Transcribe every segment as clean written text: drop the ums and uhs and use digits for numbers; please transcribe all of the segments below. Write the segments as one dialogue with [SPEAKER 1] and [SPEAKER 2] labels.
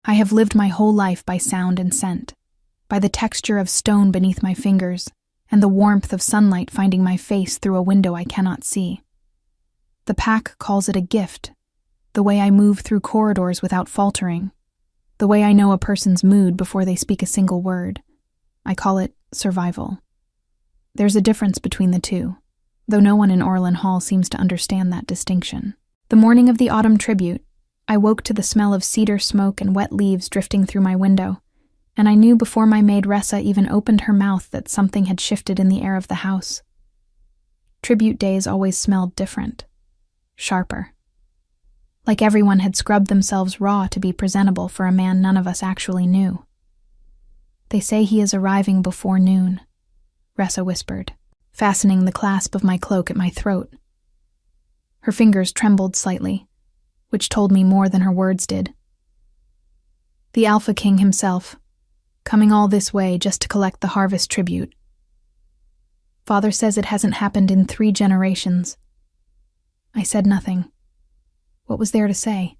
[SPEAKER 1] I have lived my whole life by sound and scent, by the texture of stone beneath my fingers, and the warmth of sunlight finding my face through a window I cannot see. The pack calls it a gift, the way I move through corridors without faltering, the way I know a person's mood before they speak a single word. I call it survival. There's a difference between the two, though no one in Orlan Hall seems to understand that distinction. The morning of the autumn tribute, I woke to the smell of cedar smoke and wet leaves drifting through my window, and I knew before my maid Ressa even opened her mouth that something had shifted in the air of the house. Tribute days always smelled different, sharper. Like everyone had scrubbed themselves raw to be presentable for a man none of us actually knew. "They say he is arriving before noon," Ressa whispered, fastening the clasp of my cloak at my throat. Her fingers trembled slightly, which told me more than her words did. The Alpha King himself, coming all this way just to collect the harvest tribute. Father says it hasn't happened in 3 generations. I said nothing. What was there to say?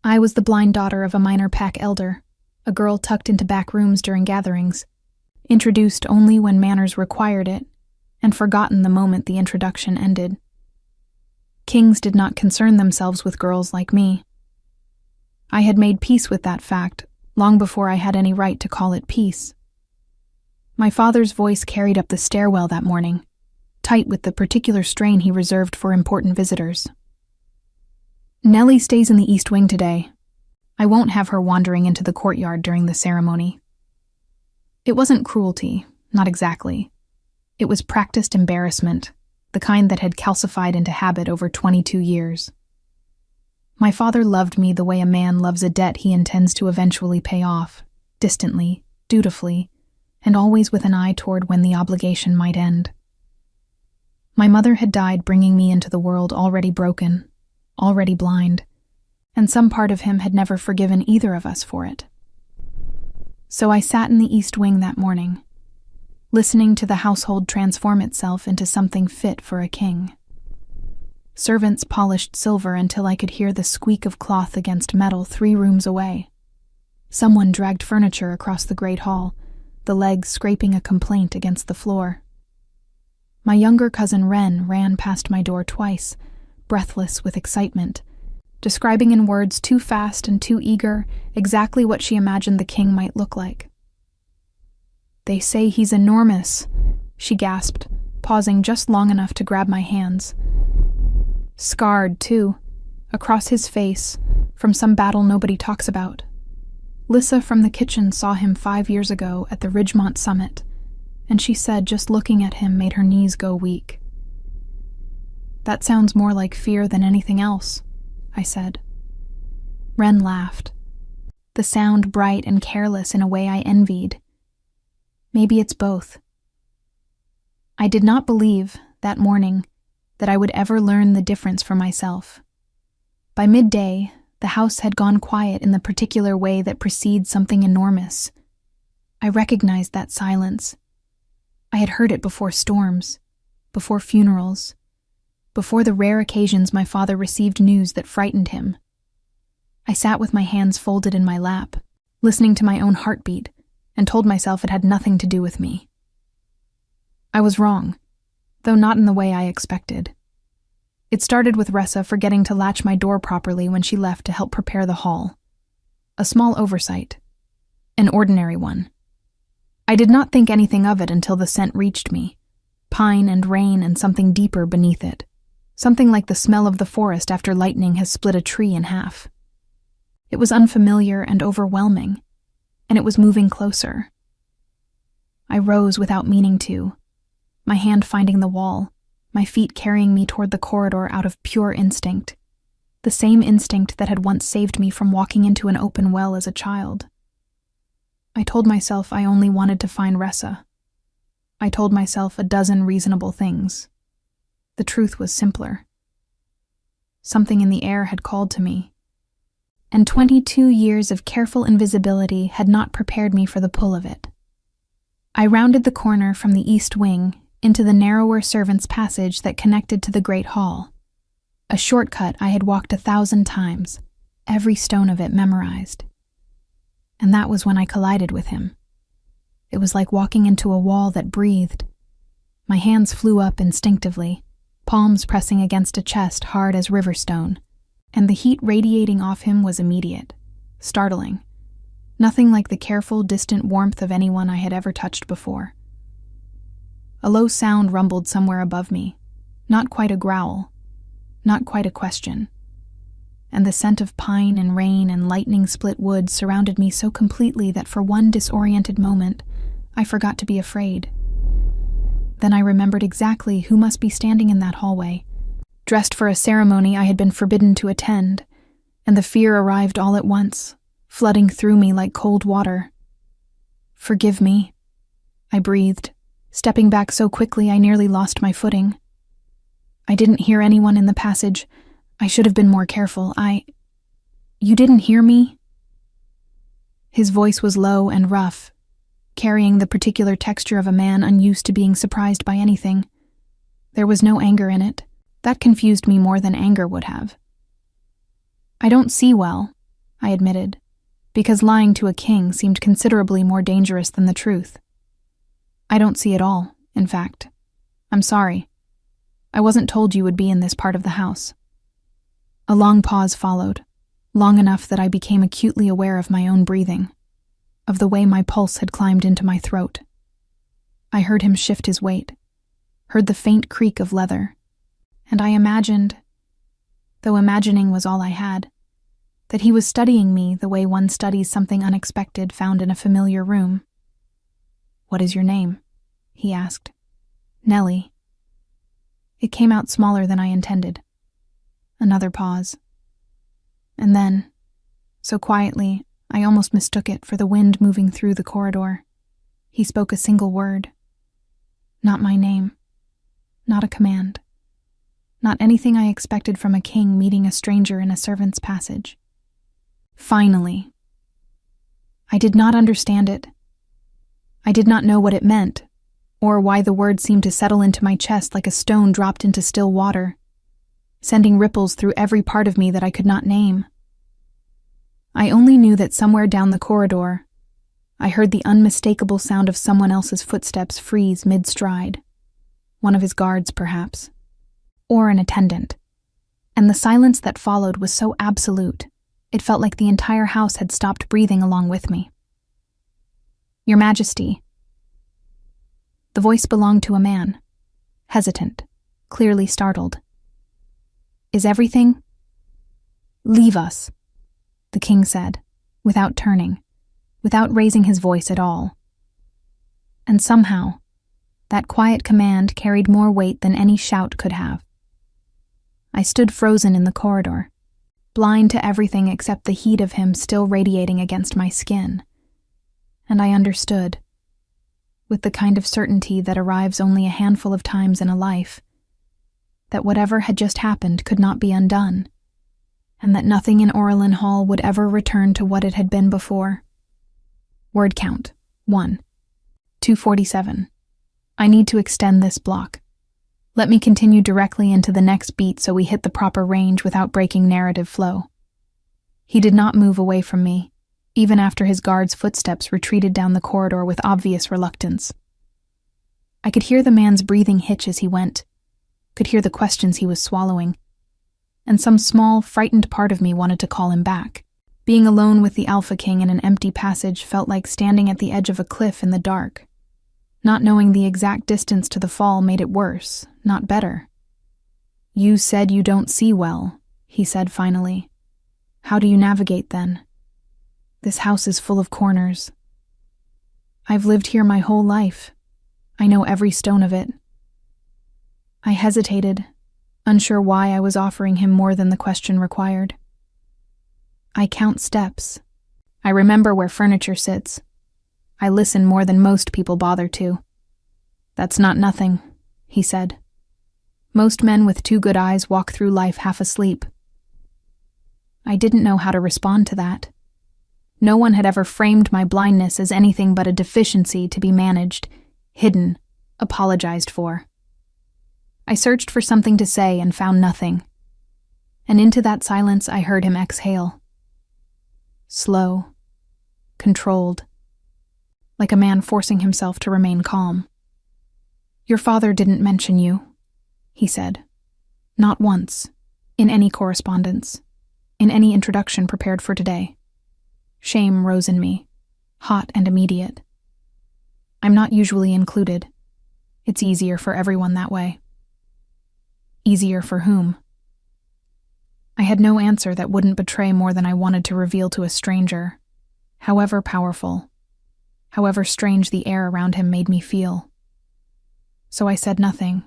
[SPEAKER 1] I was the blind daughter of a minor pack elder, a girl tucked into back rooms during gatherings, introduced only when manners required it, and forgotten the moment the introduction ended. Kings did not concern themselves with girls like me. I had made peace with that fact long before I had any right to call it peace. My father's voice carried up the stairwell that morning, tight with the particular strain he reserved for important visitors. "Nellie stays in the East Wing today. I won't have her wandering into the courtyard during the ceremony." It wasn't cruelty, not exactly. It was practiced embarrassment, the kind that had calcified into habit over 22 years. My father loved me the way a man loves a debt he intends to eventually pay off, distantly, dutifully, and always with an eye toward when the obligation might end. My mother had died bringing me into the world already broken, already blind, and some part of him had never forgiven either of us for it. So I sat in the East Wing that morning, listening to the household transform itself into something fit for a king. Servants polished silver until I could hear the squeak of cloth against metal 3 rooms away. Someone dragged furniture across the great hall, the legs scraping a complaint against the floor. My younger cousin Wren ran past my door twice, breathless with excitement, describing in words too fast and too eager exactly what she imagined the king might look like. "They say he's enormous," she gasped, pausing just long enough to grab my hands. "Scarred, too, across his face, from some battle nobody talks about. Lissa from the kitchen saw him 5 years ago at the Ridgemont Summit, and she said just looking at him made her knees go weak." "That sounds more like fear than anything else," I said. Wren laughed, the sound bright and careless in a way I envied. Maybe it's both. I did not believe, that morning, that I would ever learn the difference for myself. By midday, the house had gone quiet in the particular way that precedes something enormous. I recognized that silence. I had heard it before storms, before funerals, before the rare occasions my father received news that frightened him. I sat with my hands folded in my lap, listening to my own heartbeat, and told myself it had nothing to do with me. I was wrong, though not in the way I expected. It started with Ressa forgetting to latch my door properly when she left to help prepare the hall. A small oversight. An ordinary one. I did not think anything of it until the scent reached me. Pine and rain and something deeper beneath it. Something like the smell of the forest after lightning has split a tree in half. It was unfamiliar and overwhelming, and it was moving closer. I rose without meaning to, my hand finding the wall, my feet carrying me toward the corridor out of pure instinct, the same instinct that had once saved me from walking into an open well as a child. I told myself I only wanted to find Ressa. I told myself a dozen reasonable things. The truth was simpler. Something in the air had called to me, and 22 years of careful invisibility had not prepared me for the pull of it. I rounded the corner from the East Wing into the narrower servants' passage that connected to the great hall. A shortcut I had walked 1,000 times, every stone of it memorized. And that was when I collided with him. It was like walking into a wall that breathed. My hands flew up instinctively, palms pressing against a chest hard as river stone, and the heat radiating off him was immediate, startling. Nothing like the careful, distant warmth of anyone I had ever touched before. A low sound rumbled somewhere above me, not quite a growl, not quite a question. And the scent of pine and rain and lightning-split wood surrounded me so completely that for one disoriented moment, I forgot to be afraid. Then I remembered exactly who must be standing in that hallway, dressed for a ceremony I had been forbidden to attend, and the fear arrived all at once, flooding through me like cold water. "Forgive me," I breathed, stepping back so quickly I nearly lost my footing. I didn't hear anyone in the passage. I should have been more careful. You didn't hear me?" His voice was low and rough, carrying the particular texture of a man unused to being surprised by anything. There was no anger in it. That confused me more than anger would have. "I don't see well," I admitted, because lying to a king seemed considerably more dangerous than the truth. "I don't see at all, in fact. I'm sorry. I wasn't told you would be in this part of the house." A long pause followed, long enough that I became acutely aware of my own breathing, of the way my pulse had climbed into my throat. I heard him shift his weight, heard the faint creak of leather, and I imagined, though imagining was all I had, that he was studying me the way one studies something unexpected found in a familiar room. "What is your name?" he asked. "Nellie." It came out smaller than I intended. Another pause. And then, so quietly, I almost mistook it for the wind moving through the corridor. He spoke a single word. Not my name. Not a command. Not anything I expected from a king meeting a stranger in a servant's passage. Finally. I did not understand it. I did not know what it meant, or why the word seemed to settle into my chest like a stone dropped into still water, sending ripples through every part of me that I could not name. I only knew that somewhere down the corridor, I heard the unmistakable sound of someone else's footsteps freeze mid-stride. One of his guards, perhaps. Or an attendant. And the silence that followed was so absolute, it felt like the entire house had stopped breathing along with me. "Your Majesty." The voice belonged to a man, hesitant, clearly startled. "Is everything?" "Leave us," the king said, without turning, without raising his voice at all. And somehow, that quiet command carried more weight than any shout could have. I stood frozen in the corridor, blind to everything except the heat of him still radiating against my skin. And I understood, with the kind of certainty that arrives only a handful of times in a life, that whatever had just happened could not be undone, and that nothing in Orlin Hall would ever return to what it had been before. Word count, 1. 247. I need to extend this block. Let me continue directly into the next beat so we hit the proper range without breaking narrative flow. He did not move away from me, even after his guard's footsteps retreated down the corridor with obvious reluctance. I could hear the man's breathing hitch as he went, could hear the questions he was swallowing, and some small, frightened part of me wanted to call him back. Being alone with the Alpha King in an empty passage felt like standing at the edge of a cliff in the dark. Not knowing the exact distance to the fall made it worse, not better. "You said you don't see well," he said finally. "How do you navigate then? This house is full of corners. I've lived here my whole life. I know every stone of it." I hesitated, unsure why I was offering him more than the question required. "I count steps. I remember where furniture sits. I listen more than most people bother to." "That's not nothing," he said. "Most men with 2 good eyes walk through life half asleep." I didn't know how to respond to that. No one had ever framed my blindness as anything but a deficiency to be managed, hidden, apologized for. I searched for something to say and found nothing. And into that silence I heard him exhale. Slow, controlled, like a man forcing himself to remain calm. "Your father didn't mention you," he said. "Not once, in any correspondence, in any introduction prepared for today." Shame rose in me, hot and immediate. I'm not usually included. It's easier for everyone that way. Easier for whom? I had no answer that wouldn't betray more than I wanted to reveal to a stranger, however powerful, however strange the air around him made me feel. So I said nothing,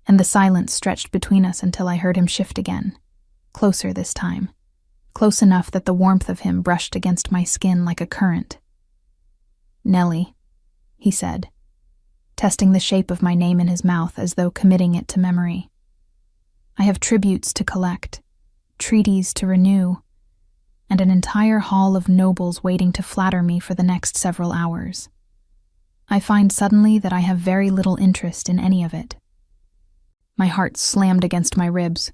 [SPEAKER 1] and the silence stretched between us until I heard him shift again, closer this time, close enough that the warmth of him brushed against my skin like a current. "Nellie," he said, testing the shape of my name in his mouth as though committing it to memory. "I have tributes to collect, treaties to renew, and an entire hall of nobles waiting to flatter me for the next several hours. I find suddenly that I have very little interest in any of it." My heart slammed against my ribs.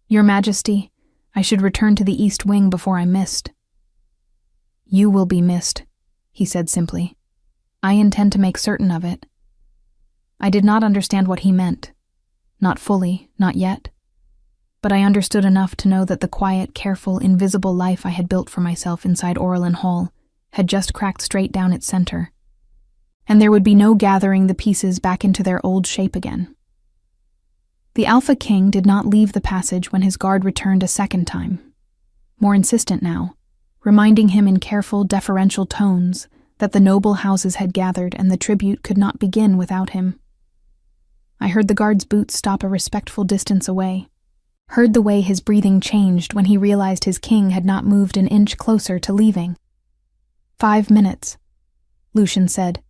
[SPEAKER 1] "Your Majesty, I should return to the East Wing before I'm missed." "You will be missed," he said simply. "I intend to make certain of it." I did not understand what he meant. Not fully, not yet. But I understood enough to know that the quiet, careful, invisible life I had built for myself inside Orlin Hall had just cracked straight down its center. And there would be no gathering the pieces back into their old shape again. The Alpha King did not leave the passage when his guard returned a second time, more insistent now, reminding him in careful, deferential tones that the noble houses had gathered and the tribute could not begin without him. I heard the guard's boots stop a respectful distance away, heard the way his breathing changed when he realized his king had not moved an inch closer to leaving. 5 minutes, Lucian said,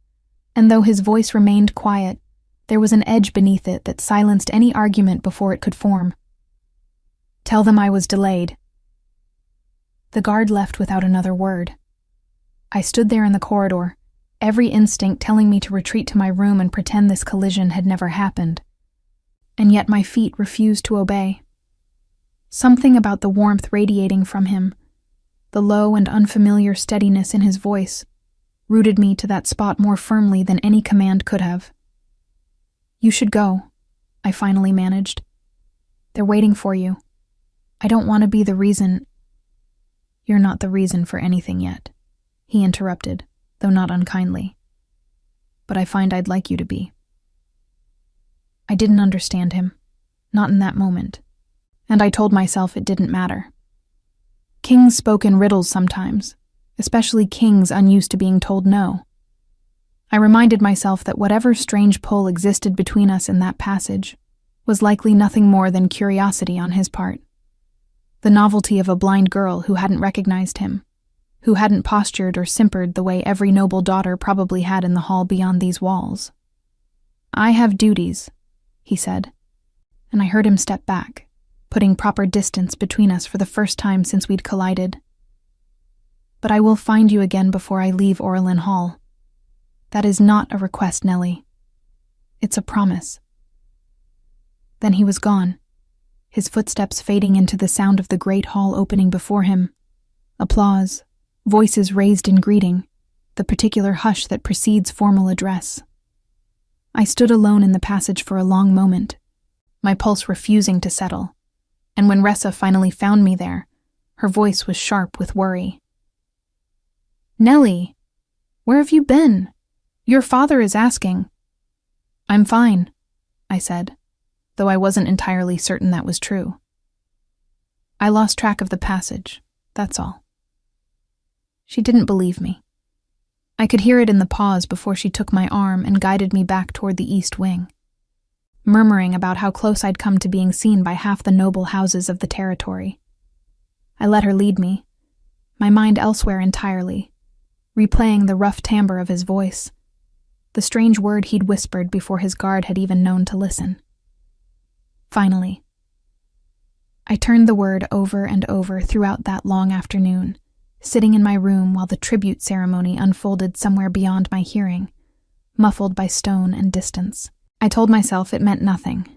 [SPEAKER 1] and though his voice remained quiet, there was an edge beneath it that silenced any argument before it could form. "Tell them I was delayed." The guard left without another word. I stood there in the corridor, every instinct telling me to retreat to my room and pretend this collision had never happened. And yet my feet refused to obey. Something about the warmth radiating from him, the low and unfamiliar steadiness in his voice, rooted me to that spot more firmly than any command could have. "You should go," I finally managed. "They're waiting for you. I don't want to be the reason—" "You're not the reason for anything yet," he interrupted, though not unkindly. "But I find I'd like you to be." I didn't understand him, not in that moment, and I told myself it didn't matter. Kings spoke in riddles sometimes, especially kings unused to being told no. I reminded myself that whatever strange pull existed between us in that passage was likely nothing more than curiosity on his part. The novelty of a blind girl who hadn't recognized him, who hadn't postured or simpered the way every noble daughter probably had in the hall beyond these walls. "I have duties," he said, and I heard him step back, putting proper distance between us for the first time since we'd collided. "But I will find you again before I leave Orlin Hall. That is not a request, Nellie. It's a promise." Then he was gone, his footsteps fading into the sound of the great hall opening before him. Applause, voices raised in greeting, the particular hush that precedes formal address. I stood alone in the passage for a long moment, my pulse refusing to settle, and when Ressa finally found me there, her voice was sharp with worry. "Nellie, where have you been? Your father is asking." "I'm fine," I said, though I wasn't entirely certain that was true. "I lost track of the passage, that's all." She didn't believe me. I could hear it in the pause before she took my arm and guided me back toward the East Wing, murmuring about how close I'd come to being seen by half the noble houses of the territory. I let her lead me, my mind elsewhere entirely, replaying the rough timbre of his voice, the strange word he'd whispered before his guard had even known to listen. Finally, I turned the word over and over throughout that long afternoon, sitting in my room while the tribute ceremony unfolded somewhere beyond my hearing, muffled by stone and distance. I told myself it meant nothing.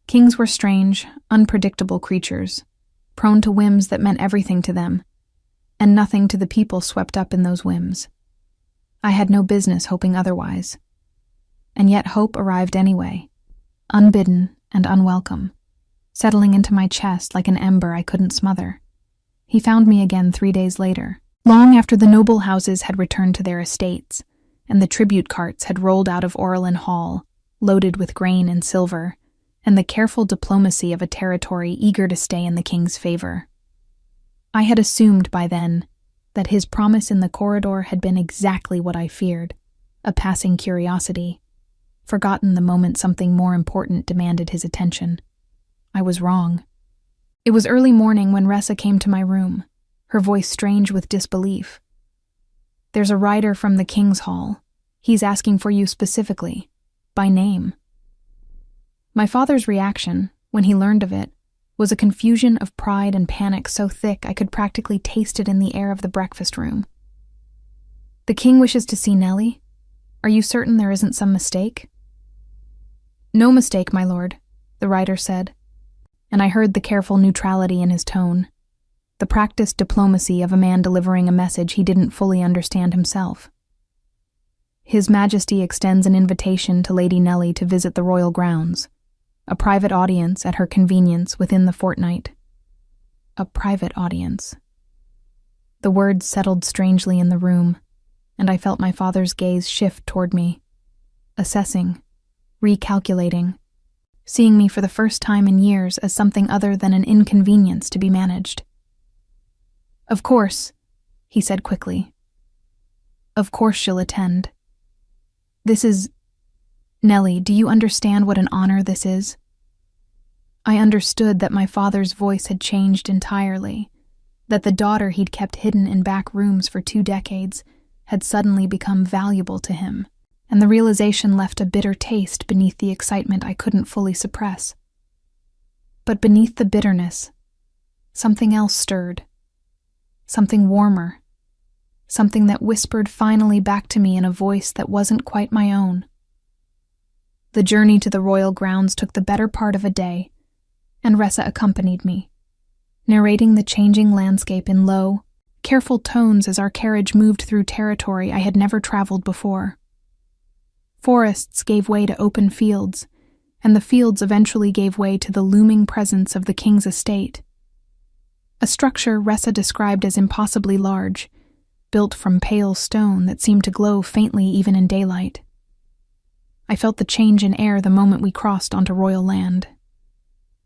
[SPEAKER 1] Kings were strange, unpredictable creatures, prone to whims that meant everything to them, and nothing to the people swept up in those whims. I had no business hoping otherwise. And yet hope arrived anyway, unbidden and unwelcome, settling into my chest like an ember I couldn't smother. He found me again 3 days later, long after the noble houses had returned to their estates, and the tribute carts had rolled out of Orlin Hall, loaded with grain and silver, and the careful diplomacy of a territory eager to stay in the king's favor. I had assumed by then that his promise in the corridor had been exactly what I feared, a passing curiosity, forgotten the moment something more important demanded his attention. I was wrong. It was early morning when Ressa came to my room, her voice strange with disbelief. "There's a rider from the King's Hall. He's asking for you specifically, by name." My father's reaction, when he learned of it, was a confusion of pride and panic so thick I could practically taste it in the air of the breakfast room. "The king wishes to see Nellie? Are you certain there isn't some mistake?" "No mistake, my lord," the rider said, and I heard the careful neutrality in his tone, the practiced diplomacy of a man delivering a message he didn't fully understand himself. "His Majesty extends an invitation to Lady Nellie to visit the royal grounds. A private audience at her convenience within the fortnight." A private audience. The words settled strangely in the room, and I felt my father's gaze shift toward me, assessing, recalculating, seeing me for the first time in years as something other than an inconvenience to be managed. "Of course," he said quickly. "Of course she'll attend. This is... Nellie, do you understand what an honor this is?" I understood that my father's voice had changed entirely, that the daughter he'd kept hidden in back rooms for 2 decades had suddenly become valuable to him, and the realization left a bitter taste beneath the excitement I couldn't fully suppress. But beneath the bitterness, something else stirred. Something warmer. Something that whispered finally back to me in a voice that wasn't quite my own. The journey to the royal grounds took the better part of a day, and Ressa accompanied me, narrating the changing landscape in low, careful tones as our carriage moved through territory I had never traveled before. Forests gave way to open fields, and the fields eventually gave way to the looming presence of the king's estate. A structure Ressa described as impossibly large, built from pale stone that seemed to glow faintly even in daylight. I felt the change in air the moment we crossed onto royal land.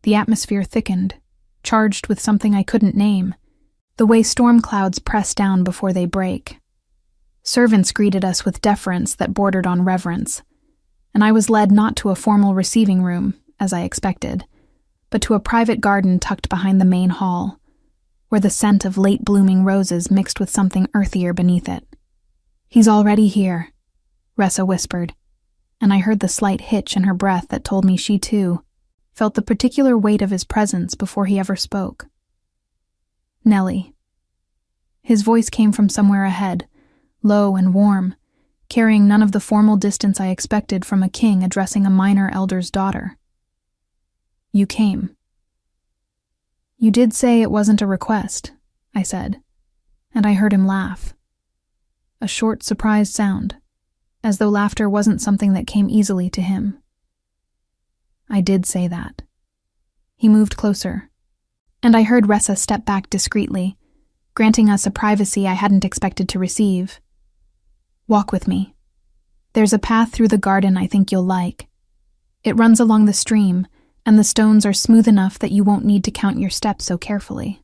[SPEAKER 1] The atmosphere thickened, charged with something I couldn't name, the way storm clouds press down before they break. Servants greeted us with deference that bordered on reverence, and I was led not to a formal receiving room, as I expected, but to a private garden tucked behind the main hall, where the scent of late-blooming roses mixed with something earthier beneath it. "He's already here," Ressa whispered, and I heard the slight hitch in her breath that told me she, too, felt the particular weight of his presence before he ever spoke. "Nellie." His voice came from somewhere ahead, low and warm, carrying none of the formal distance I expected from a king addressing a minor elder's daughter. "You came." "You did say it wasn't a request," I said, and I heard him laugh. A short, surprised sound, as though laughter wasn't something that came easily to him. "I did say that." He moved closer, and I heard Ressa step back discreetly, granting us a privacy I hadn't expected to receive. "Walk with me. There's a path through the garden I think you'll like. It runs along the stream, and the stones are smooth enough that you won't need to count your steps so carefully."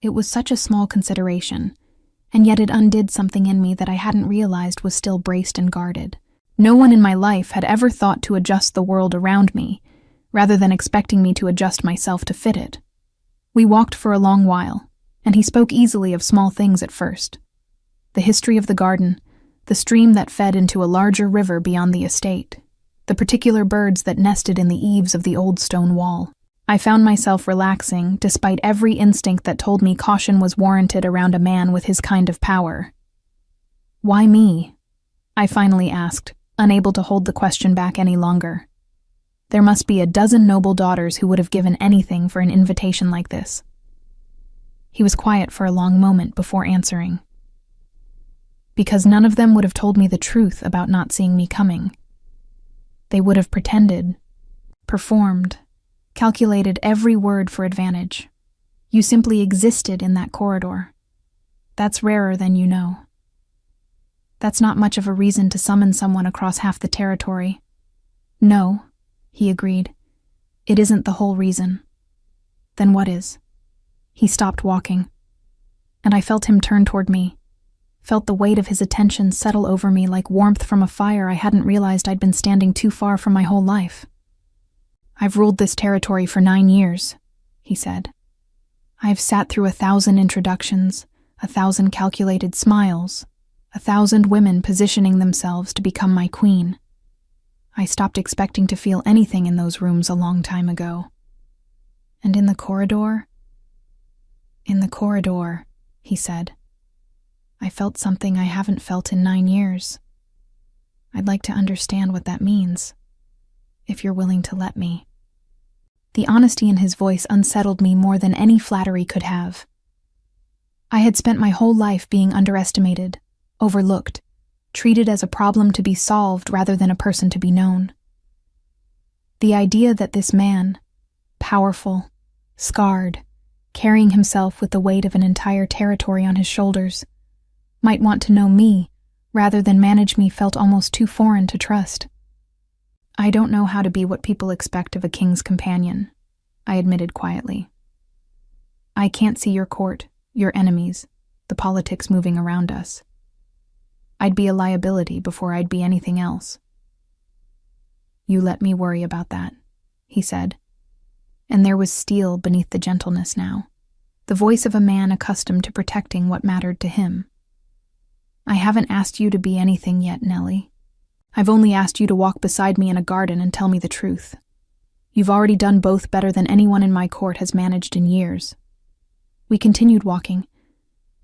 [SPEAKER 1] It was such a small consideration, and yet it undid something in me that I hadn't realized was still braced and guarded. No one in my life had ever thought to adjust the world around me, rather than expecting me to adjust myself to fit it. We walked for a long while, and he spoke easily of small things at first. The history of the garden, the stream that fed into a larger river beyond the estate, the particular birds that nested in the eaves of the old stone wall. I found myself relaxing despite every instinct that told me caution was warranted around a man with his kind of power. "Why me?" I finally asked, unable to hold the question back any longer. There must be a dozen noble daughters who would have given anything for an invitation like this. He was quiet for a long moment before answering. Because none of them would have told me the truth about not seeing me coming. They would have pretended, performed, calculated every word for advantage. You simply existed in that corridor. That's rarer than you know. That's not much of a reason to summon someone across half the territory. No, he agreed. It isn't the whole reason. Then what is? He stopped walking, and I felt him turn toward me, felt the weight of his attention settle over me like warmth from a fire I hadn't realized I'd been standing too far from my whole life. I've ruled this territory for 9 years, he said. I've sat through 1,000 introductions, 1,000 calculated smiles, 1,000 women positioning themselves to become my queen. I stopped expecting to feel anything in those rooms a long time ago. And in the corridor? In the corridor, he said. I felt something I haven't felt in 9 years. I'd like to understand what that means, if you're willing to let me. The honesty in his voice unsettled me more than any flattery could have. I had spent my whole life being underestimated, overlooked, treated as a problem to be solved rather than a person to be known. The idea that this man, powerful, scarred, carrying himself with the weight of an entire territory on his shoulders, might want to know me rather than manage me felt almost too foreign to trust. I don't know how to be what people expect of a king's companion, I admitted quietly. I can't see your court, your enemies, the politics moving around us. I'd be a liability before I'd be anything else. You let me worry about that, he said, and there was steel beneath the gentleness now, the voice of a man accustomed to protecting what mattered to him. I haven't asked you to be anything yet, Nellie. I've only asked you to walk beside me in a garden and tell me the truth. You've already done both better than anyone in my court has managed in years. We continued walking,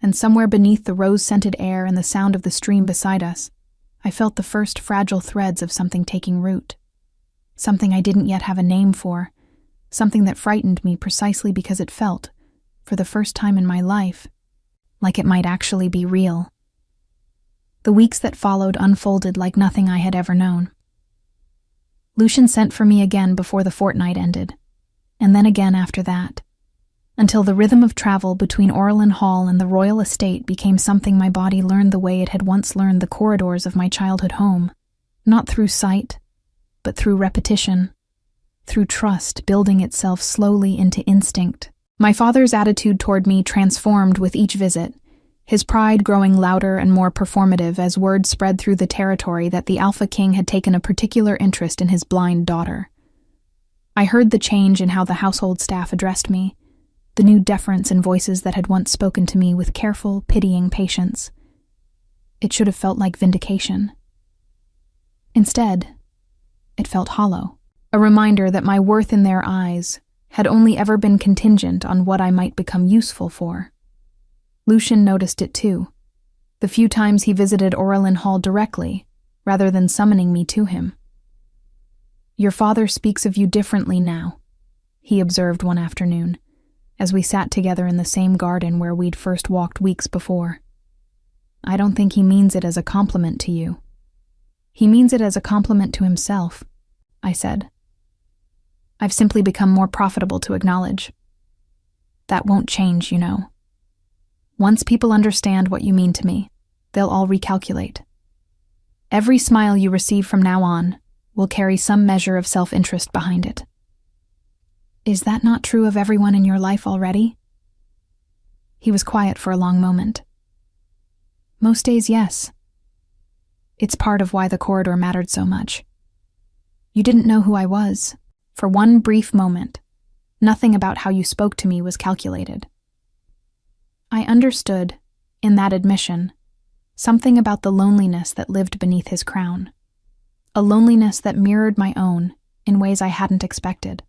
[SPEAKER 1] and somewhere beneath the rose-scented air and the sound of the stream beside us, I felt the first fragile threads of something taking root. Something I didn't yet have a name for, something that frightened me precisely because it felt, for the first time in my life, like it might actually be real. The weeks that followed unfolded like nothing I had ever known. Lucian sent for me again before the fortnight ended, and then again after that, until the rhythm of travel between Orlin Hall and the royal estate became something my body learned the way it had once learned the corridors of my childhood home, not through sight, but through repetition, through trust building itself slowly into instinct. My father's attitude toward me transformed with each visit, his pride growing louder and more performative as word spread through the territory that the Alpha King had taken a particular interest in his blind daughter. I heard the change in how the household staff addressed me, the new deference in voices that had once spoken to me with careful, pitying patience. It should have felt like vindication. Instead, it felt hollow, a reminder that my worth in their eyes had only ever been contingent on what I might become useful for. Lucian noticed it too, the few times he visited Orlin Hall directly, rather than summoning me to him. Your father speaks of you differently now, he observed one afternoon, as we sat together in the same garden where we'd first walked weeks before. I don't think he means it as a compliment to you. He means it as a compliment to himself, I said. I've simply become more profitable to acknowledge. That won't change, you know. Once people understand what you mean to me, they'll all recalculate. Every smile you receive from now on will carry some measure of self-interest behind it. Is that not true of everyone in your life already? He was quiet for a long moment. Most days, yes. It's part of why the corridor mattered so much. You didn't know who I was. For one brief moment, nothing about how you spoke to me was calculated. I understood, in that admission, something about the loneliness that lived beneath his crown, a loneliness that mirrored my own in ways I hadn't expected.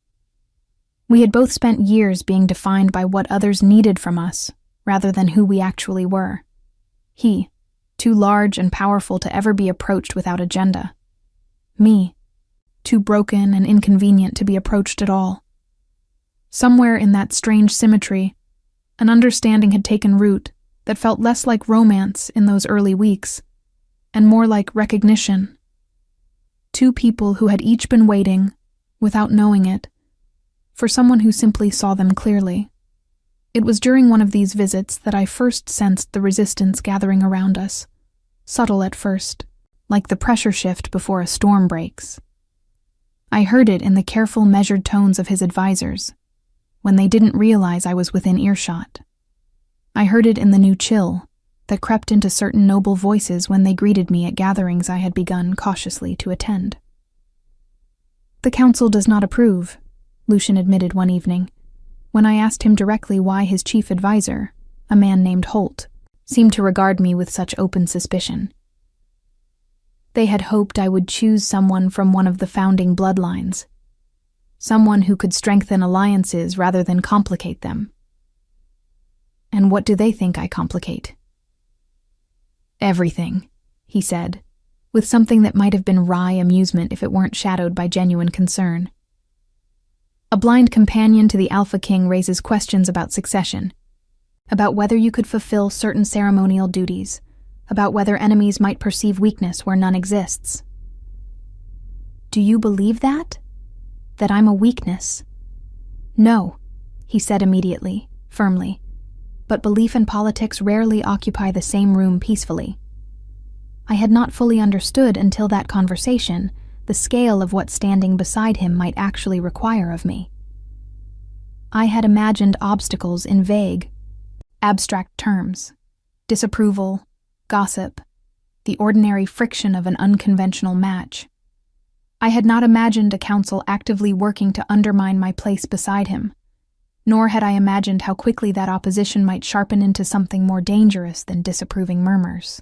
[SPEAKER 1] We had both spent years being defined by what others needed from us, rather than who we actually were. He, too large and powerful to ever be approached without agenda. Me, too broken and inconvenient to be approached at all. Somewhere in that strange symmetry, An understanding had taken root that felt less like romance in those early weeks, and more like recognition. Two people who had each been waiting, without knowing it, for someone who simply saw them clearly. It was during one of these visits that I first sensed the resistance gathering around us, subtle at first, like the pressure shift before a storm breaks. I heard it in the careful, measured tones of his advisors, when they didn't realize I was within earshot. I heard it in the new chill that crept into certain noble voices when they greeted me at gatherings I had begun cautiously to attend. "The council does not approve," Lucian admitted one evening, when I asked him directly why his chief advisor, a man named Holt, seemed to regard me with such open suspicion. They had hoped I would choose someone from one of the founding bloodlines, someone who could strengthen alliances rather than complicate them. And what do they think I complicate? "Everything," he said, with something that might have been wry amusement if it weren't shadowed by genuine concern. "A blind companion to the Alpha King raises questions about succession, about whether you could fulfill certain ceremonial duties, about whether enemies might perceive weakness where none exists." "Do you believe that? That I'm a weakness?" "No," he said immediately, firmly, "but belief and politics rarely occupy the same room peacefully." I had not fully understood until that conversation the scale of what standing beside him might actually require of me. I had imagined obstacles in vague, abstract terms: disapproval, gossip, the ordinary friction of an unconventional match. I had not imagined a council actively working to undermine my place beside him, nor had I imagined how quickly that opposition might sharpen into something more dangerous than disapproving murmurs.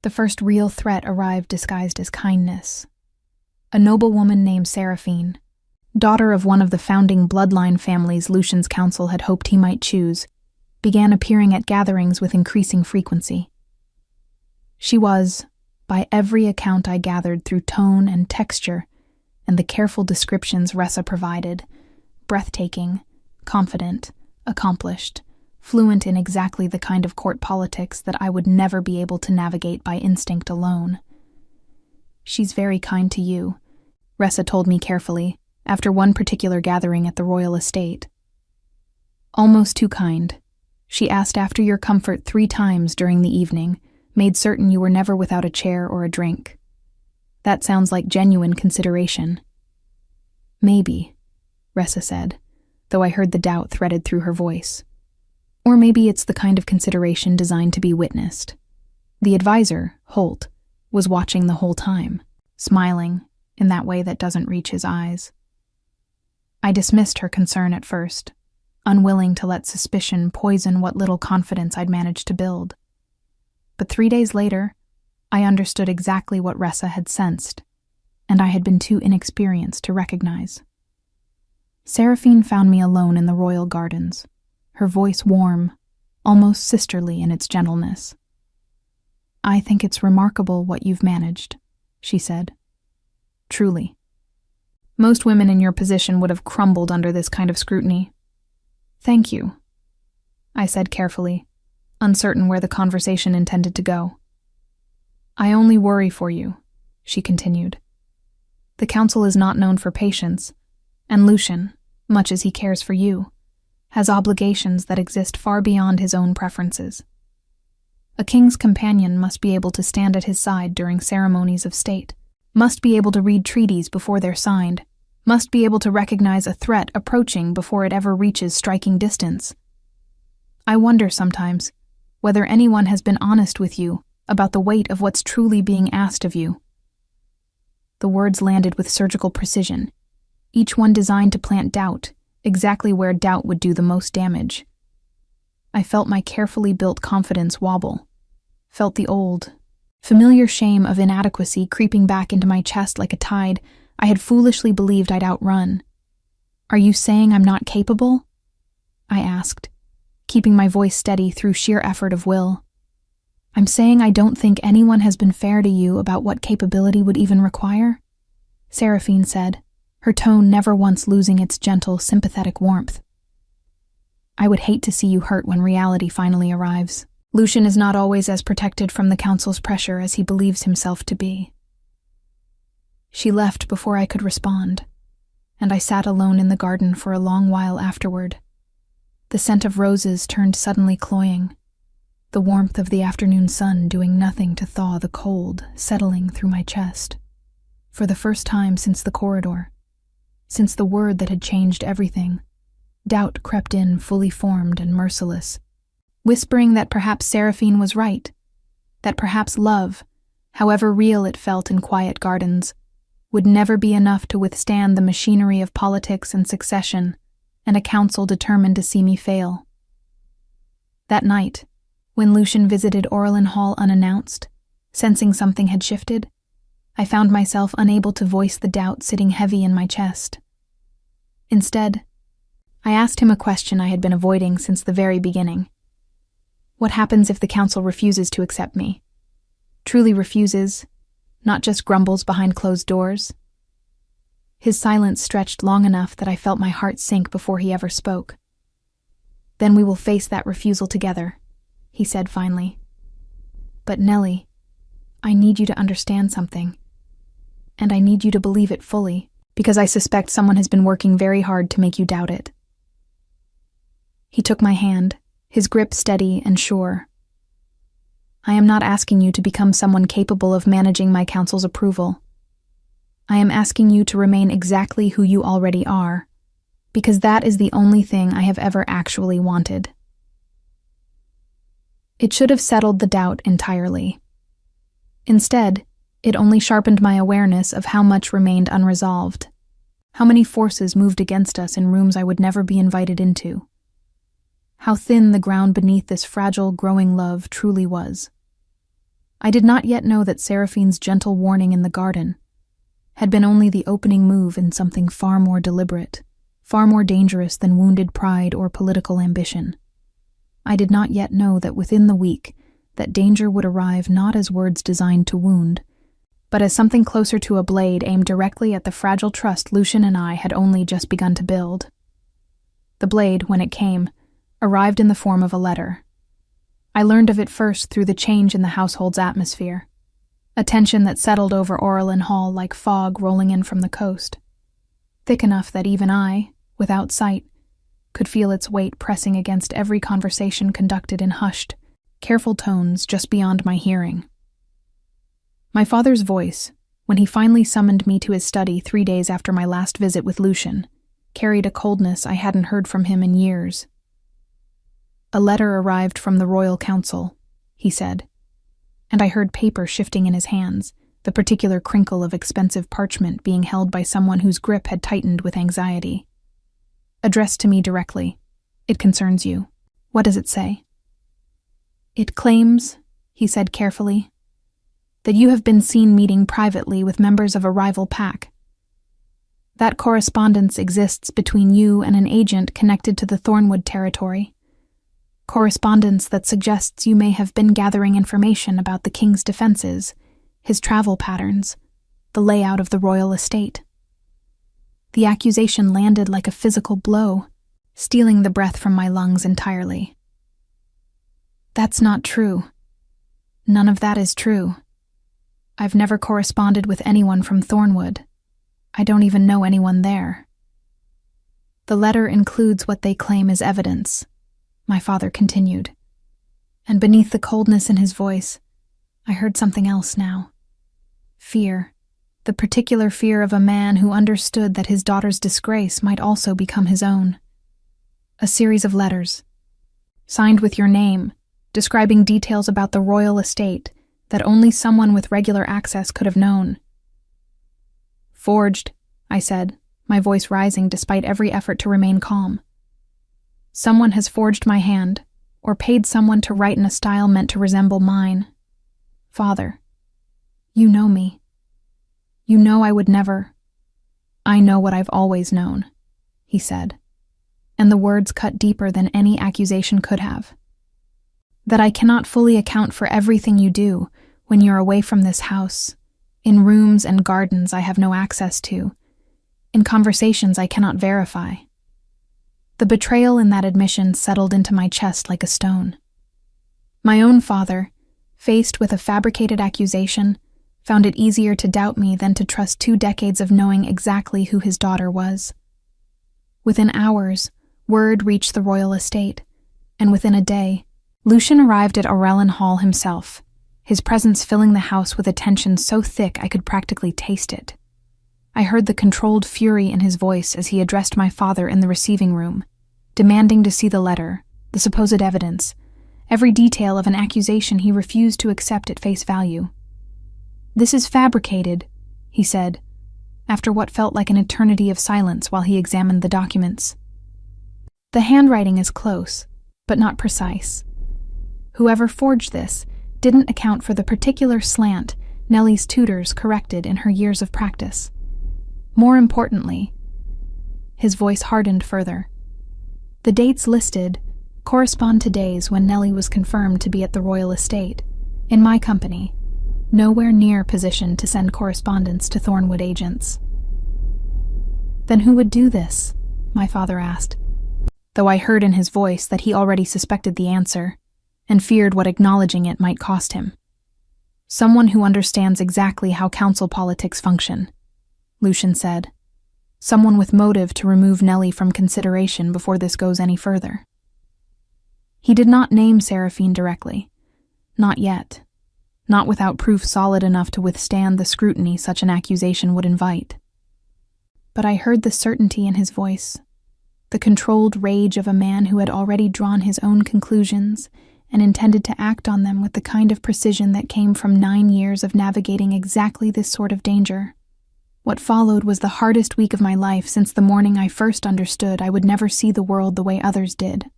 [SPEAKER 1] The first real threat arrived disguised as kindness. A noblewoman named Seraphine, daughter of one of the founding bloodline families Lucian's council had hoped he might choose, began appearing at gatherings with increasing frequency. She was, by every account I gathered through tone and texture and the careful descriptions Ressa provided, breathtaking, confident, accomplished, fluent in exactly the kind of court politics that I would never be able to navigate by instinct alone. "She's very kind to you," Ressa told me carefully, after one particular gathering at the royal estate. "Almost too kind. She asked after your comfort 3 times during the evening, made certain you were never without a chair or a drink. That sounds like genuine consideration." "Maybe," Ressa said, though I heard the doubt threaded through her voice. "Or maybe it's the kind of consideration designed to be witnessed." The advisor, Holt, was watching the whole time, smiling in that way that doesn't reach his eyes. I dismissed her concern at first, unwilling to let suspicion poison what little confidence I'd managed to build. But 3 days later, I understood exactly what Ressa had sensed, and I had been too inexperienced to recognize. Seraphine found me alone in the royal gardens, her voice warm, almost sisterly in its gentleness. "I think it's remarkable what you've managed," she said. "Truly. Most women in your position would have crumbled under this kind of scrutiny." "Thank you," I said carefully, uncertain where the conversation intended to go. "I only worry for you," she continued. "The council is not known for patience, and Lucian, much as he cares for you, has obligations that exist far beyond his own preferences. A king's companion must be able to stand at his side during ceremonies of state, must be able to read treaties before they're signed, must be able to recognize a threat approaching before it ever reaches striking distance. I wonder sometimes whether anyone has been honest with you about the weight of what's truly being asked of you." The words landed with surgical precision, each one designed to plant doubt, exactly where doubt would do the most damage. I felt my carefully built confidence wobble, felt the old, familiar shame of inadequacy creeping back into my chest like a tide I had foolishly believed I'd outrun. "Are you saying I'm not capable?" I asked, keeping my voice steady through sheer effort of will. "I'm saying I don't think anyone has been fair to you about what capability would even require," Seraphine said, her tone never once losing its gentle, sympathetic warmth. I would hate to see you hurt when reality finally arrives. Lucian is not always as protected from the council's pressure as he believes himself to be. She left before I could respond, and I sat alone in the garden for a long while afterward. The scent of roses turned suddenly cloying, the warmth of the afternoon sun doing nothing to thaw the cold settling through my chest. For the first time since the corridor, since the word that had changed everything, doubt crept in fully formed and merciless, whispering that perhaps Seraphine was right, that perhaps love, however real it felt in quiet gardens, would never be enough to withstand the machinery of politics and succession and a council determined to see me fail. That night, when Lucian visited Orlin Hall unannounced, sensing something had shifted, I found myself unable to voice the doubt sitting heavy in my chest. Instead, I asked him a question I had been avoiding since the very beginning. What happens if the council refuses to accept me? Truly refuses, not just grumbles behind closed doors? His silence stretched long enough that I felt my heart sink before he ever spoke. Then we will face that refusal together, he said finally. But Nellie, I need you to understand something. And I need you to believe it fully, because I suspect someone has been working very hard to make you doubt it. He took my hand, his grip steady and sure. I am not asking you to become someone capable of managing my council's approval. I am asking you to remain exactly who you already are, because that is the only thing I have ever actually wanted. It should have settled the doubt entirely. Instead, it only sharpened my awareness of how much remained unresolved, how many forces moved against us in rooms I would never be invited into, how thin the ground beneath this fragile, growing love truly was. I did not yet know that Seraphine's gentle warning in the garden had been only the opening move in something far more deliberate, far more dangerous than wounded pride or political ambition. I did not yet know that within the week, that danger would arrive not as words designed to wound, but as something closer to a blade aimed directly at the fragile trust Lucian and I had only just begun to build. The blade, when it came, arrived in the form of a letter. I learned of it first through the change in the household's atmosphere, a tension that settled over Orlin Hall like fog rolling in from the coast, thick enough that even I, without sight, could feel its weight pressing against every conversation conducted in hushed, careful tones just beyond my hearing. My father's voice, when he finally summoned me to his study 3 days after my last visit with Lucian, carried a coldness I hadn't heard from him in years. A letter arrived from the Royal Council, he said, and I heard paper shifting in his hands, the particular crinkle of expensive parchment being held by someone whose grip had tightened with anxiety. Addressed to me directly. It concerns you. What does it say? It claims, he said carefully, that you have been seen meeting privately with members of a rival pack. That correspondence exists between you and an agent connected to the Thornwood territory. Correspondence that suggests you may have been gathering information about the king's defenses, his travel patterns, the layout of the royal estate. The accusation landed like a physical blow, stealing the breath from my lungs entirely. That's not true. None of that is true. I've never corresponded with anyone from Thornwood. I don't even know anyone there. The letter includes what they claim is evidence, my father continued. And beneath the coldness in his voice, I heard something else now. Fear. The particular fear of a man who understood that his daughter's disgrace might also become his own. A series of letters, signed with your name, describing details about the royal estate that only someone with regular access could have known. Forged, I said, my voice rising despite every effort to remain calm. Someone has forged my hand, or paid someone to write in a style meant to resemble mine. Father, you know me. You know I would never. I know what I've always known, he said, and the words cut deeper than any accusation could have. That I cannot fully account for everything you do when you're away from this house, in rooms and gardens I have no access to, in conversations I cannot verify. The betrayal in that admission settled into my chest like a stone. My own father, faced with a fabricated accusation, found it easier to doubt me than to trust 2 decades of knowing exactly who his daughter was. Within hours, word reached the royal estate, and within a day, Lucian arrived at Aurelin Hall himself, his presence filling the house with a tension so thick I could practically taste it. I heard the controlled fury in his voice as he addressed my father in the receiving room, demanding to see the letter, the supposed evidence, every detail of an accusation he refused to accept at face value. "This is fabricated," he said, after what felt like an eternity of silence while he examined the documents. "The handwriting is close, but not precise. Whoever forged this didn't account for the particular slant Nellie's tutors corrected in her years of practice. More importantly," his voice hardened further, "the dates listed correspond to days when Nellie was confirmed to be at the royal estate, in my company, nowhere near positioned to send correspondence to Thornwood agents." "Then who would do this?" my father asked, though I heard in his voice that he already suspected the answer and feared what acknowledging it might cost him. "Someone who understands exactly how council politics function," Lucian said. "Someone with motive to remove Nellie from consideration before this goes any further." He did not name Seraphine directly. Not yet. Not without proof solid enough to withstand the scrutiny such an accusation would invite. But I heard the certainty in his voice, the controlled rage of a man who had already drawn his own conclusions and intended to act on them with the kind of precision that came from 9 years of navigating exactly this sort of danger. What followed was the hardest week of my life since the morning I first understood I would never see the world the way others did.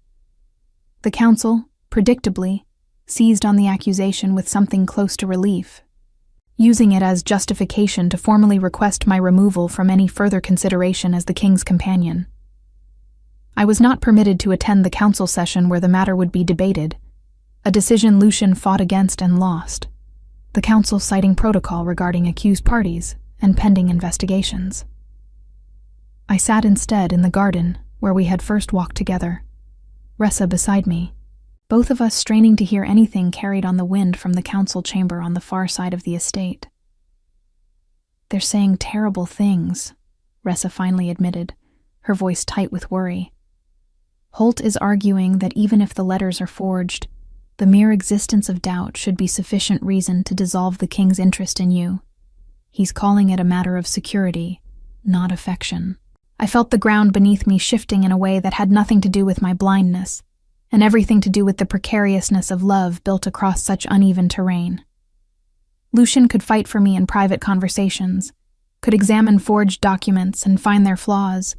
[SPEAKER 1] The council, predictably, seized on the accusation with something close to relief, using it as justification to formally request my removal from any further consideration as the king's companion. I was not permitted to attend the council session where the matter would be debated, a decision Lucian fought against and lost, the council citing protocol regarding accused parties and pending investigations. I sat instead in the garden where we had first walked together, Ressa beside me, both of us straining to hear anything carried on the wind from the council chamber on the far side of the estate. "They're saying terrible things," Ressa finally admitted, her voice tight with worry. "Holt is arguing that even if the letters are forged, the mere existence of doubt should be sufficient reason to dissolve the king's interest in you. He's calling it a matter of security, not affection." I felt the ground beneath me shifting in a way that had nothing to do with my blindness, and everything to do with the precariousness of love built across such uneven terrain. Lucian could fight for me in private conversations, could examine forged documents and find their flaws,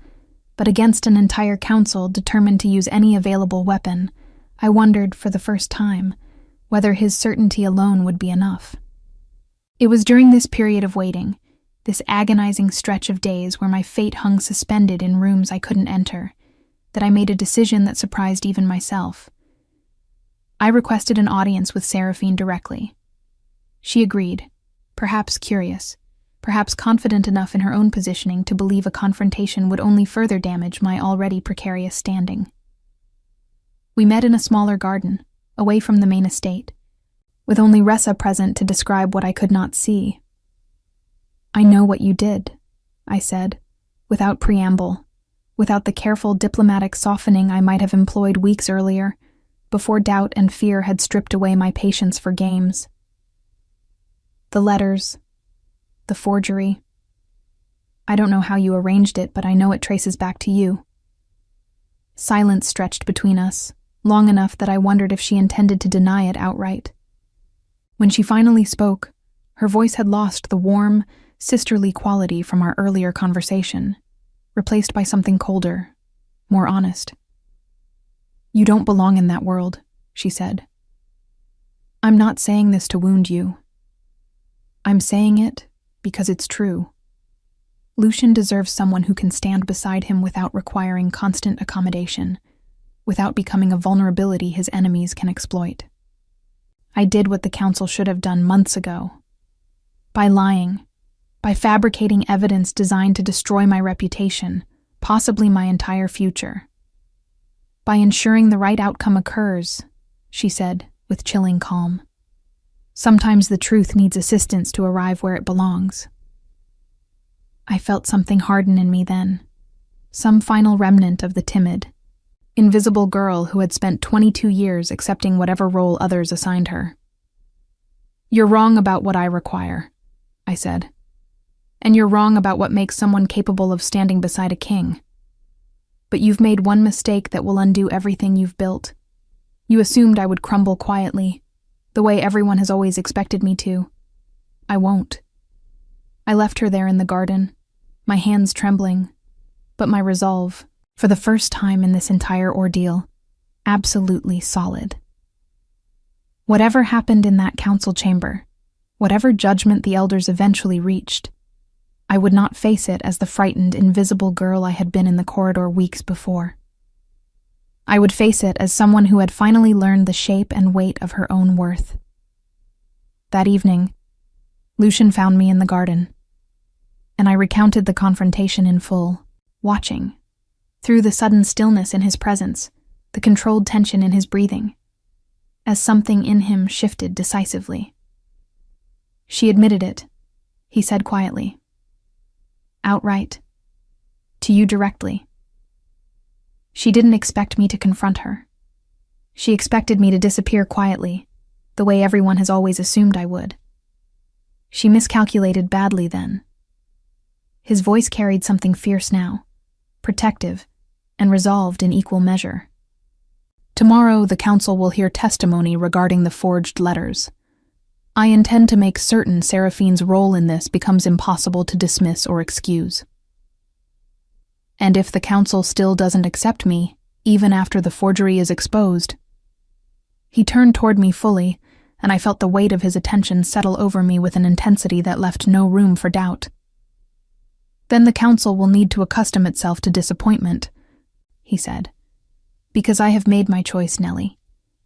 [SPEAKER 1] but against an entire council determined to use any available weapon, I wondered, for the first time, whether his certainty alone would be enough. It was during this period of waiting, this agonizing stretch of days where my fate hung suspended in rooms I couldn't enter, that I made a decision that surprised even myself. I requested an audience with Seraphine directly. She agreed, perhaps curious, perhaps confident enough in her own positioning to believe a confrontation would only further damage my already precarious standing. We met in a smaller garden, away from the main estate, with only Ressa present to describe what I could not see. "I know what you did," I said, without preamble, without the careful diplomatic softening I might have employed weeks earlier, before doubt and fear had stripped away my patience for games. "The letters, the forgery. I don't know how you arranged it, but I know it traces back to you." Silence stretched between us, long enough that I wondered if she intended to deny it outright. When she finally spoke, her voice had lost the warm, sisterly quality from our earlier conversation, replaced by something colder, more honest. "You don't belong in that world," she said. "I'm not saying this to wound you. I'm saying it because it's true. Lucian deserves someone who can stand beside him without requiring constant accommodation, without becoming a vulnerability his enemies can exploit. I did what the council should have done months ago. By lying, by fabricating evidence designed to destroy my reputation, possibly my entire future. By ensuring the right outcome occurs, she said, with chilling calm. Sometimes the truth needs assistance to arrive where it belongs. I felt something harden in me then, some final remnant of the timid, invisible girl who had spent 22 years accepting whatever role others assigned her. "You're wrong about what I require," I said. "And you're wrong about what makes someone capable of standing beside a king. But you've made one mistake that will undo everything you've built. You assumed I would crumble quietly, the way everyone has always expected me to. I won't." I left her there in the garden, my hands trembling, but my resolve, for the first time in this entire ordeal, absolutely solid. Whatever happened in that council chamber, whatever judgment the elders eventually reached, I would not face it as the frightened, invisible girl I had been in the corridor weeks before. I would face it as someone who had finally learned the shape and weight of her own worth. That evening, Lucian found me in the garden, and I recounted the confrontation in full, watching, through the sudden stillness in his presence, the controlled tension in his breathing, as something in him shifted decisively. "She admitted it," he said quietly. "Outright. To you directly. She didn't expect me to confront her. She expected me to disappear quietly, the way everyone has always assumed I would. She miscalculated badly then." His voice carried something fierce now, protective, and resolved in equal measure. "Tomorrow the council will hear testimony regarding the forged letters. I intend to make certain Seraphine's role in this becomes impossible to dismiss or excuse. And if the council still doesn't accept me, even after the forgery is exposed..." He turned toward me fully, and I felt the weight of his attention settle over me with an intensity that left no room for doubt. "Then the council will need to accustom itself to disappointment," he said. "Because I have made my choice, Nellie,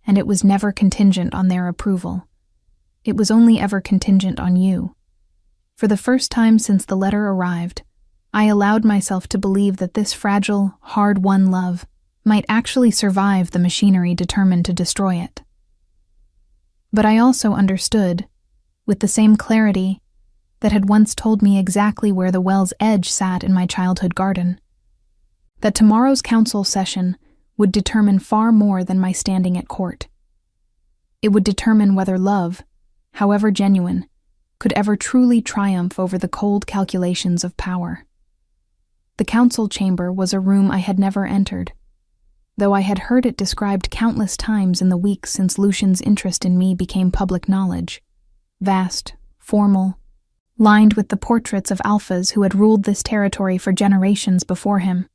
[SPEAKER 1] and it was never contingent on their approval. It was only ever contingent on you. For the first time since the letter arrived, I allowed myself to believe that this fragile, hard-won love might actually survive the machinery determined to destroy it. But I also understood, with the same clarity that had once told me exactly where the well's edge sat in my childhood garden, that tomorrow's council session would determine far more than my standing at court. It would determine whether love, however genuine, could ever truly triumph over the cold calculations of power. The council chamber was a room I had never entered, though I had heard it described countless times in the weeks since Lucian's interest in me became public knowledge. Vast, formal, lined with the portraits of alphas who had ruled this territory for generations before him.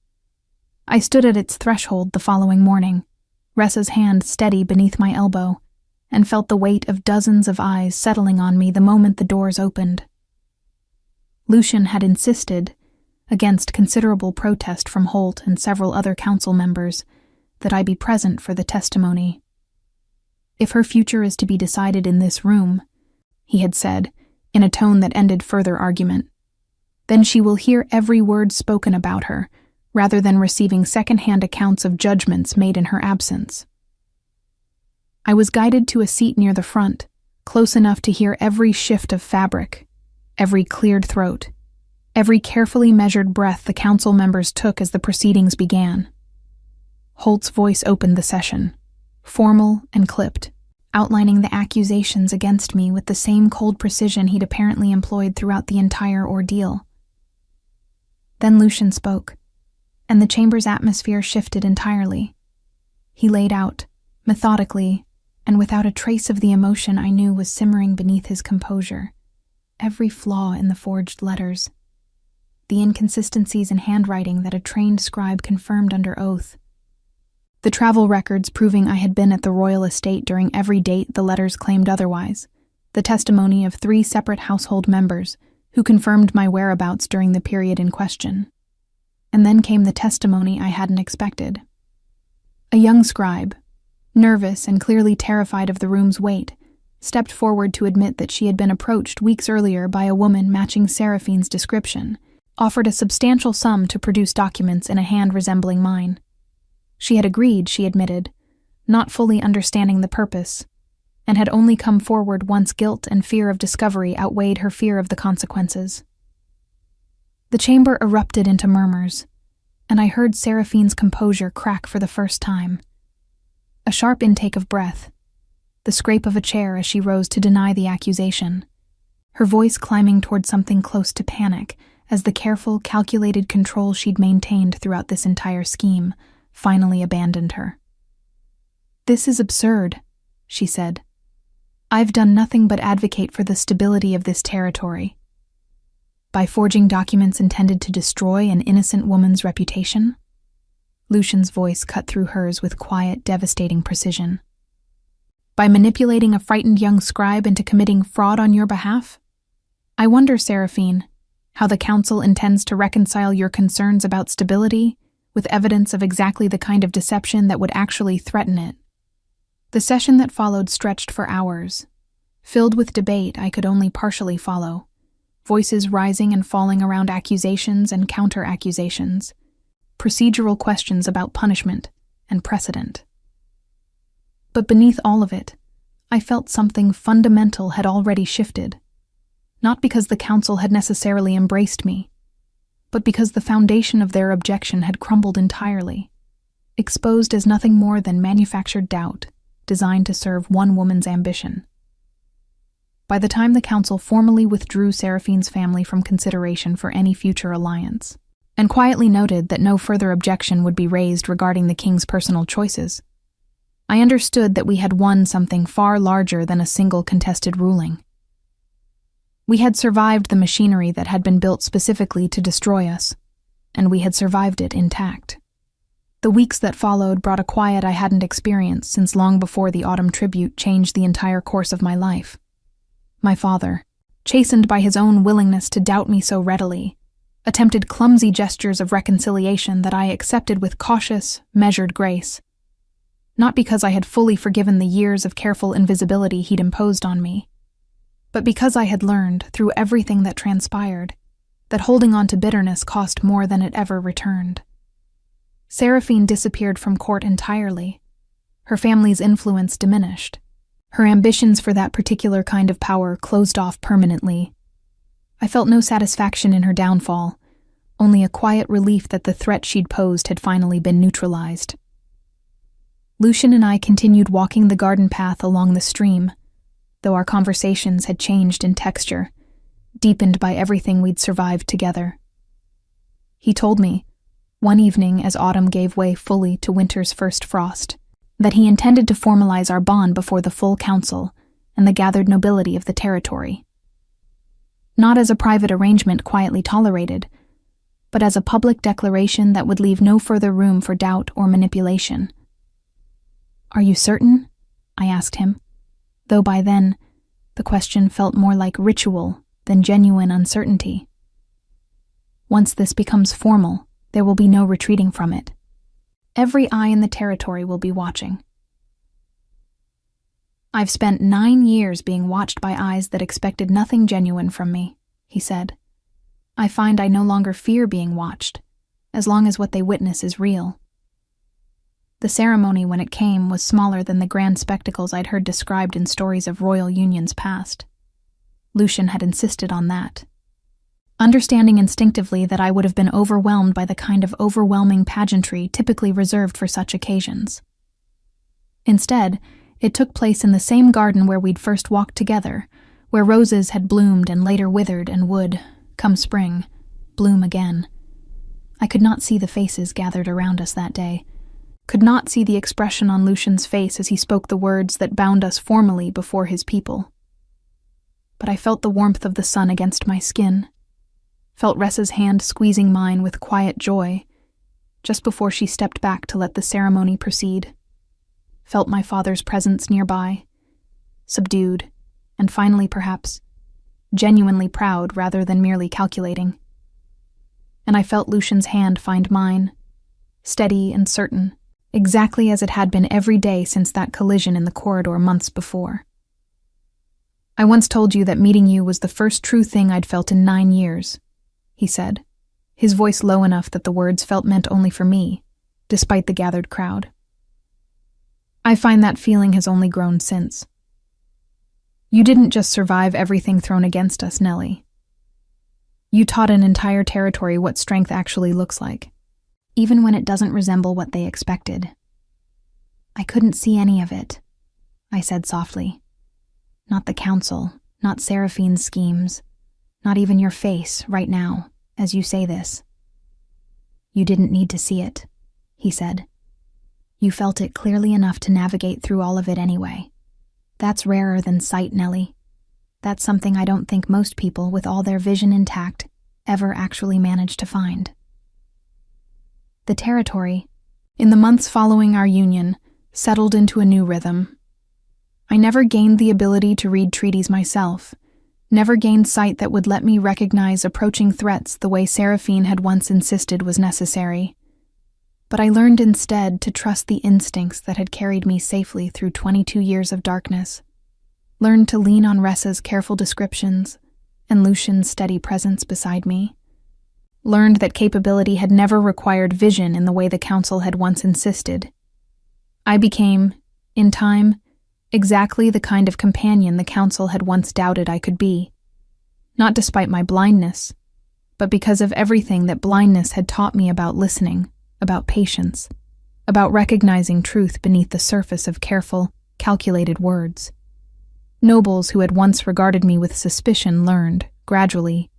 [SPEAKER 1] I stood at its threshold the following morning, Ressa's hand steady beneath my elbow, and felt the weight of dozens of eyes settling on me the moment the doors opened. Lucian had insisted, against considerable protest from Holt and several other council members, that I be present for the testimony. "If her future is to be decided in this room," he had said, in a tone that ended further argument, "then she will hear every word spoken about her, rather than receiving second-hand accounts of judgments made in her absence." I was guided to a seat near the front, close enough to hear every shift of fabric, every cleared throat, every carefully measured breath the council members took as the proceedings began. Holt's voice opened the session, formal and clipped, outlining the accusations against me with the same cold precision he'd apparently employed throughout the entire ordeal. Then Lucian spoke, and the chamber's atmosphere shifted entirely. He laid out, methodically, and without a trace of the emotion I knew was simmering beneath his composure, every flaw in the forged letters, the inconsistencies in handwriting that a trained scribe confirmed under oath, the travel records proving I had been at the royal estate during every date the letters claimed otherwise, the testimony of 3 separate household members who confirmed my whereabouts during the period in question. And then came the testimony I hadn't expected. A young scribe, nervous and clearly terrified of the room's weight, stepped forward to admit that she had been approached weeks earlier by a woman matching Seraphine's description, offered a substantial sum to produce documents in a hand resembling mine. She had agreed, she admitted, not fully understanding the purpose, and had only come forward once guilt and fear of discovery outweighed her fear of the consequences. The chamber erupted into murmurs, and I heard Seraphine's composure crack for the first time. A sharp intake of breath, the scrape of a chair as she rose to deny the accusation, her voice climbing toward something close to panic as the careful, calculated control she'd maintained throughout this entire scheme finally abandoned her. "This is absurd," she said. "I've done nothing but advocate for the stability of this territory. By forging documents intended to destroy an innocent woman's reputation?" Lucian's voice cut through hers with quiet, devastating precision. "By manipulating a frightened young scribe into committing fraud on your behalf? I wonder, Seraphine, how the Council intends to reconcile your concerns about stability with evidence of exactly the kind of deception that would actually threaten it." The session that followed stretched for hours, filled with debate I could only partially follow, voices rising and falling around accusations and counter-accusations, procedural questions about punishment and precedent. But beneath all of it, I felt something fundamental had already shifted, not because the Council had necessarily embraced me, but because the foundation of their objection had crumbled entirely, exposed as nothing more than manufactured doubt designed to serve one woman's ambition. By the time the Council formally withdrew Seraphine's family from consideration for any future alliance, and quietly noted that no further objection would be raised regarding the king's personal choices, I understood that we had won something far larger than a single contested ruling. We had survived the machinery that had been built specifically to destroy us, and we had survived it intact. The weeks that followed brought a quiet I hadn't experienced since long before the autumn tribute changed the entire course of my life. My father, chastened by his own willingness to doubt me so readily, attempted clumsy gestures of reconciliation that I accepted with cautious, measured grace. Not because I had fully forgiven the years of careful invisibility he'd imposed on me, but because I had learned, through everything that transpired, that holding on to bitterness cost more than it ever returned. Seraphine disappeared from court entirely. Her family's influence diminished. Her ambitions for that particular kind of power closed off permanently. I felt no satisfaction in her downfall, only a quiet relief that the threat she'd posed had finally been neutralized. Lucian and I continued walking the garden path along the stream, though our conversations had changed in texture, deepened by everything we'd survived together. He told me, one evening as autumn gave way fully to winter's first frost, that he intended to formalize our bond before the full council and the gathered nobility of the territory. Not as a private arrangement quietly tolerated, but as a public declaration that would leave no further room for doubt or manipulation. "Are you certain?" I asked him, though by then the question felt more like ritual than genuine uncertainty. "Once this becomes formal, there will be no retreating from it. Every eye in the territory will be watching." "I've spent 9 years being watched by eyes that expected nothing genuine from me," he said. "I find I no longer fear being watched, as long as what they witness is real." The ceremony, when it came, was smaller than the grand spectacles I'd heard described in stories of royal unions past. Lucian had insisted on that, understanding instinctively that I would have been overwhelmed by the kind of overwhelming pageantry typically reserved for such occasions. Instead, it took place in the same garden where we'd first walked together, where roses had bloomed and later withered and would, come spring, bloom again. I could not see the faces gathered around us that day, could not see the expression on Lucian's face as he spoke the words that bound us formally before his people. But I felt the warmth of the sun against my skin, felt Ressa's hand squeezing mine with quiet joy, just before she stepped back to let the ceremony proceed, felt my father's presence nearby, subdued, and finally perhaps genuinely proud rather than merely calculating. And I felt Lucian's hand find mine, steady and certain, exactly as it had been every day since that collision in the corridor months before. "I once told you that meeting you was the first true thing I'd felt in 9 years, he said, his voice low enough that the words felt meant only for me, despite the gathered crowd. I find that feeling has only grown since. You didn't just survive everything thrown against us, Nellie. You taught an entire territory what strength actually looks like, even when it doesn't resemble what they expected. I couldn't see any of it, I said softly. Not the council, not Seraphine's schemes, not even your face right now, as you say this. You didn't need to see it, he said. You felt it clearly enough to navigate through all of it anyway. That's rarer than sight, Nellie. That's something I don't think most people, with all their vision intact, ever actually manage to find. The territory, in the months following our union, settled into a new rhythm. I never gained the ability to read treaties myself, never gained sight that would let me recognize approaching threats the way Seraphine had once insisted was necessary. But I learned instead to trust the instincts that had carried me safely through 22 years of darkness, learned to lean on Ressa's careful descriptions and Lucian's steady presence beside me, learned that capability had never required vision in the way the Council had once insisted. I became, in time, exactly the kind of companion the Council had once doubted I could be, not despite my blindness, but because of everything that blindness had taught me about listening, about patience, about recognizing truth beneath the surface of careful, calculated words. Nobles who had once regarded me with suspicion learned, gradually,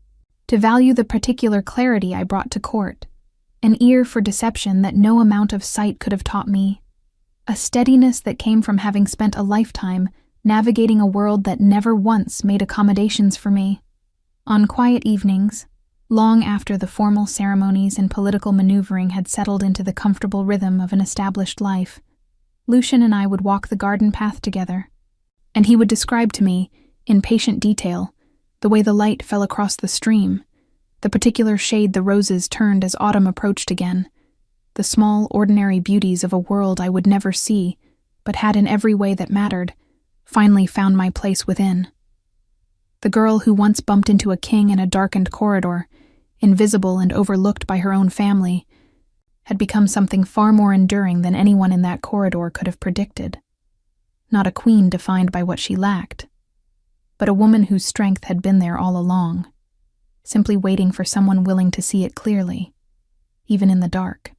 [SPEAKER 1] to value the particular clarity I brought to court, an ear for deception that no amount of sight could have taught me, a steadiness that came from having spent a lifetime navigating a world that never once made accommodations for me. On quiet evenings, long after the formal ceremonies and political maneuvering had settled into the comfortable rhythm of an established life, Lucian and I would walk the garden path together, and he would describe to me, in patient detail, the way the light fell across the stream, the particular shade the roses turned as autumn approached again, the small, ordinary beauties of a world I would never see, but had in every way that mattered, finally found my place within. The girl who once bumped into a king in a darkened corridor, invisible and overlooked by her own family, had become something far more enduring than anyone in that corridor could have predicted. Not a queen defined by what she lacked, but a woman whose strength had been there all along, simply waiting for someone willing to see it clearly, even in the dark.